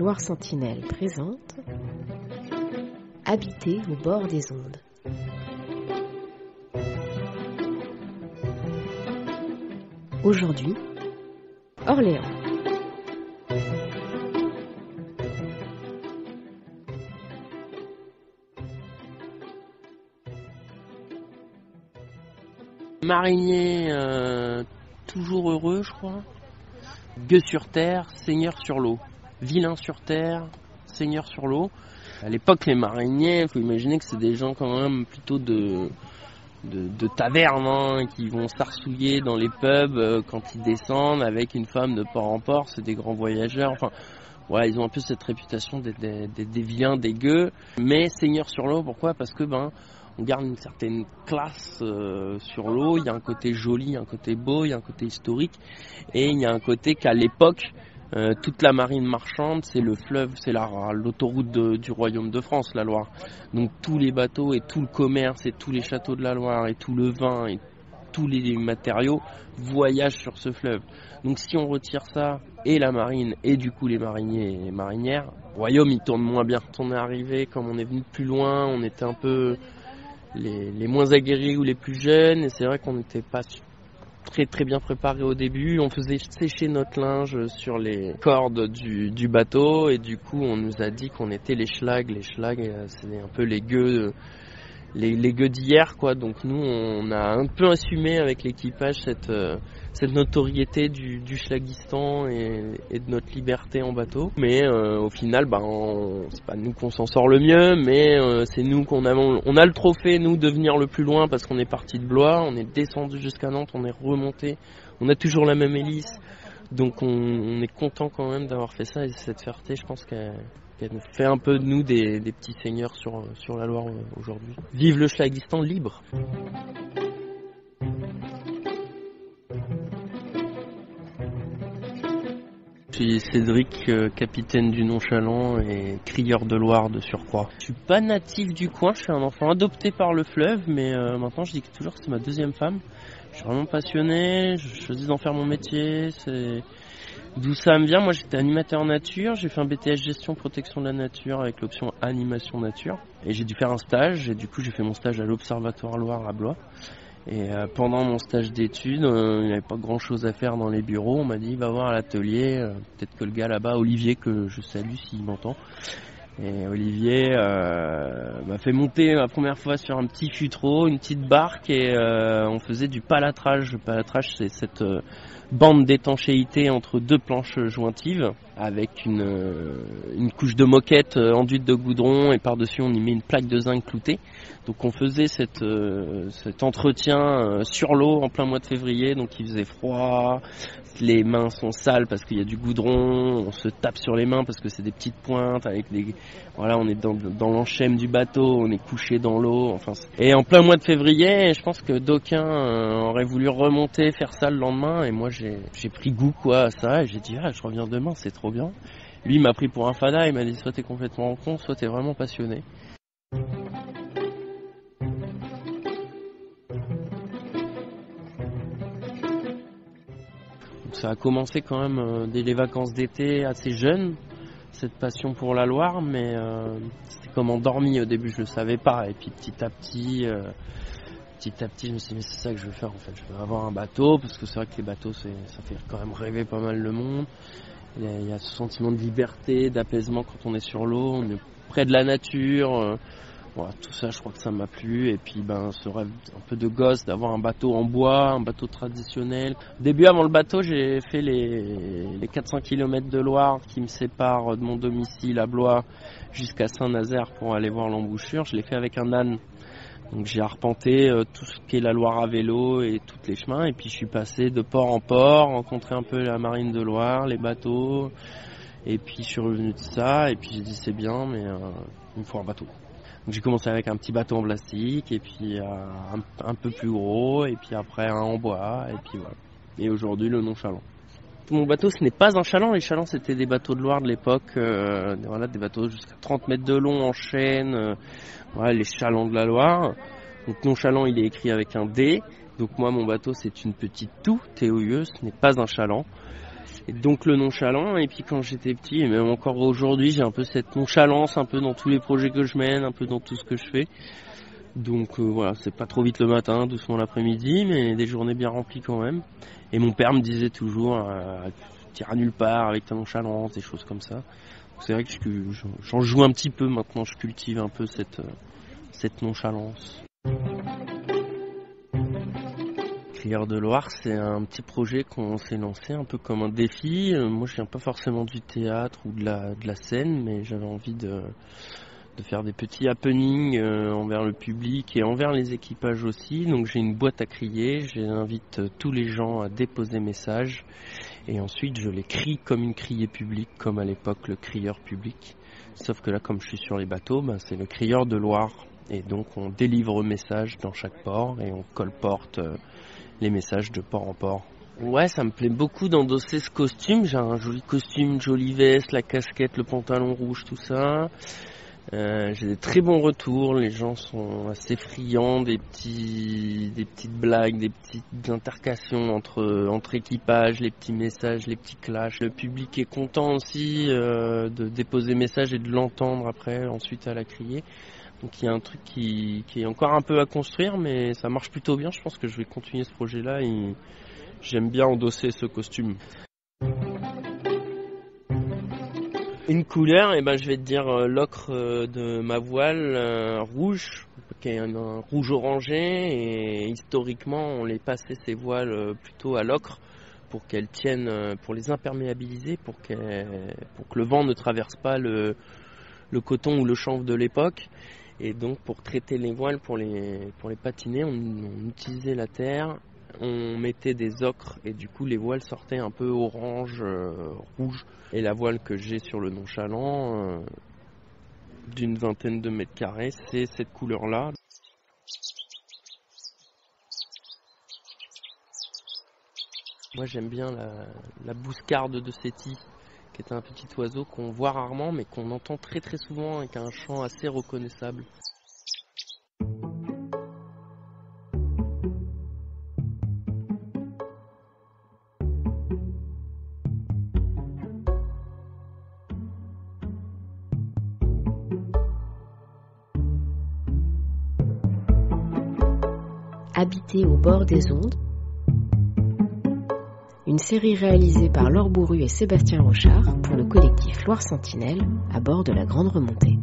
Loire Sentinelle présente Habiter au bord des ondes. Aujourd'hui, Orléans. Marinier toujours heureux, je crois. Gueux sur terre, seigneur sur l'eau. Vilain sur terre, seigneur sur l'eau. À l'époque, les mariniers, il faut imaginer que c'est des gens quand même plutôt de taverne, hein, qui vont s'arsouiller dans les pubs quand ils descendent avec une femme de port en port. C'est des grands voyageurs. Enfin, voilà, ils ont un peu cette réputation des vilains, des gueux. Mais seigneur sur l'eau, pourquoi ? Parce que on garde une certaine classe sur l'eau. Il y a un côté joli, un côté beau, il y a un côté historique, et il y a un côté qu'à l'époque, toute la marine marchande, c'est le fleuve, c'est l'autoroute du royaume de France, la Loire. Donc tous les bateaux et tout le commerce et tous les châteaux de la Loire et tout le vin et tous les matériaux voyagent sur ce fleuve. Donc si on retire ça, et la marine, et du coup les mariniers et les marinières, le royaume il tourne moins bien. Quand on est arrivé, comme on est venu de plus loin, on était un peu les moins aguerris ou les plus jeunes, et c'est vrai qu'on n'était pas très très bien préparés au début. On faisait sécher notre linge sur les cordes du bateau, et du coup on nous a dit qu'on était les schlags. Les schlags, c'est un peu les gueux d'hier, quoi. Donc nous on a un peu assumé avec l'équipage cette notoriété du schlagistan et de notre liberté en bateau. Mais au final, c'est pas nous qu'on s'en sort le mieux, mais c'est nous on a le trophée, nous, de venir le plus loin, parce qu'on est parti de Blois, on est descendu jusqu'à Nantes, on est remonté, on a toujours la même hélice. Donc on est content quand même d'avoir fait ça, et cette fierté, je pense qu'elle nous fait un peu de nous des petits seigneurs sur la Loire aujourd'hui. Vive le schlagistan libre! Je suis Cédric, capitaine du Nonchalant et crieur de Loire de surcroît. Je suis pas natif du coin, je suis un enfant adopté par le fleuve, mais maintenant je dis toujours que c'est ma deuxième femme. Je suis vraiment passionné, je choisis d'en faire mon métier, c'est d'où ça me vient. Moi j'étais animateur nature, j'ai fait un BTS gestion protection de la nature avec l'option animation nature, et j'ai dû faire un stage, et du coup j'ai fait mon stage à l'Observatoire Loire à Blois. Et pendant mon stage d'études, il n'y avait pas grand chose à faire dans les bureaux. On m'a dit va voir à l'atelier, peut-être que le gars là-bas, Olivier, que je salue s'il m'entend. Et Olivier m'a fait monter ma première fois sur un petit futreau, une petite barque, et on faisait du palatrage. Le palatrage, c'est cette bande d'étanchéité entre deux planches jointives avec une couche de moquette enduite de goudron, et par-dessus on y met une plaque de zinc cloutée. Donc on faisait cet entretien sur l'eau en plein mois de février, donc il faisait froid, les mains sont sales parce qu'il y a du goudron, on se tape sur les mains parce que c'est des petites pointes avec on est dans l'enchème du bateau, on est couché dans l'eau, et en plein mois de février, je pense que d'aucuns auraient voulu remonter, faire ça le lendemain, et moi j'ai pris goût à ça, et j'ai dit je reviens demain, c'est trop bien. Lui il m'a pris pour un fada, il m'a dit soit t'es complètement con, soit t'es vraiment passionné. Ça a commencé quand même dès les vacances d'été, assez jeune, cette passion pour la Loire, mais c'était comme endormi au début, je le savais pas. Et puis petit à petit, je me suis dit mais c'est ça que je veux faire en fait. Je veux avoir un bateau, parce que c'est vrai que les bateaux, ça fait quand même rêver pas mal le monde. Il y a ce sentiment de liberté, d'apaisement quand on est sur l'eau, on est près de la nature. Voilà, tout ça, je crois que ça m'a plu. Et puis ce rêve un peu de gosse d'avoir un bateau en bois, un bateau traditionnel. Au début, avant le bateau, j'ai fait les 400 km de Loire qui me séparent de mon domicile à Blois jusqu'à Saint-Nazaire pour aller voir l'embouchure. Je l'ai fait avec un âne. Donc j'ai arpenté tout ce qui est la Loire à vélo et tous les chemins. Et puis je suis passé de port en port, rencontré un peu la marine de Loire, les bateaux. Et puis je suis revenu de ça. Et puis j'ai dit c'est bien, mais il me faut un bateau. Donc j'ai commencé avec un petit bateau en plastique, et puis un peu plus gros, et puis après un en bois, et puis voilà. Et aujourd'hui le Nonchalant. Mon bateau, ce n'est pas un chaland. Les chalands, c'était des bateaux de Loire de l'époque, des bateaux jusqu'à 30 mètres de long en chaîne, les chalands de la Loire. Donc Nonchalant, il est écrit avec un D. Donc moi, mon bateau, c'est une petite toux, TOUE, ce n'est pas un chaland. Et donc le nonchalant, et puis quand j'étais petit, et même encore aujourd'hui, j'ai un peu cette nonchalance, un peu dans tous les projets que je mène, un peu dans tout ce que je fais. Donc voilà, c'est pas trop vite le matin, doucement l'après-midi, mais des journées bien remplies quand même. Et mon père me disait toujours, t'iras nulle part avec ta nonchalance, des choses comme ça. Donc c'est vrai que j'en joue un petit peu maintenant, je cultive un peu cette nonchalance. Crieur de Loire, c'est un petit projet qu'on s'est lancé un peu comme un défi. Moi, je viens pas forcément du théâtre ou de la scène, mais j'avais envie de faire des petits happenings envers le public et envers les équipages aussi. Donc j'ai une boîte à crier, j'invite tous les gens à déposer messages et ensuite je les crie comme une criée publique, comme à l'époque le crieur public. Sauf que là, comme je suis sur les bateaux, c'est le crieur de Loire. Et donc on délivre messages dans chaque port et on colporte les messages de port en port. Ouais, ça me plaît beaucoup d'endosser ce costume. J'ai un joli costume, une jolie veste, la casquette, le pantalon rouge, tout ça. J'ai des très bons retours, les gens sont assez friands des petites blagues, des petites intercations entre équipages, les petits messages, les petits clashs. Le public est content aussi de déposer message et de l'entendre après, ensuite à la crier. Donc il y a un truc qui est encore un peu à construire, mais ça marche plutôt bien. Je pense que je vais continuer ce projet-là et j'aime bien endosser ce costume. Une couleur, je vais te dire l'ocre de ma voile rouge, qui est un rouge orangé, et historiquement on les passait ces voiles plutôt à l'ocre pour qu'elles tiennent, pour les imperméabiliser, pour que le vent ne traverse pas le coton ou le chanvre de l'époque. Et donc pour traiter les voiles, pour les patiner, on utilisait la terre, on mettait des ocres et du coup les voiles sortaient un peu orange, rouge. Et la voile que j'ai sur le nonchalant, d'une 20aine de mètres carrés, c'est cette couleur-là. Moi j'aime bien la bouscarde de Séti, qui est un petit oiseau qu'on voit rarement mais qu'on entend très très souvent avec un chant assez reconnaissable. Habiter au bord des ondes, une série réalisée par Laure Bourru et Sébastien Rochard pour le collectif Loire Sentinelle à bord de la Grande Remontée.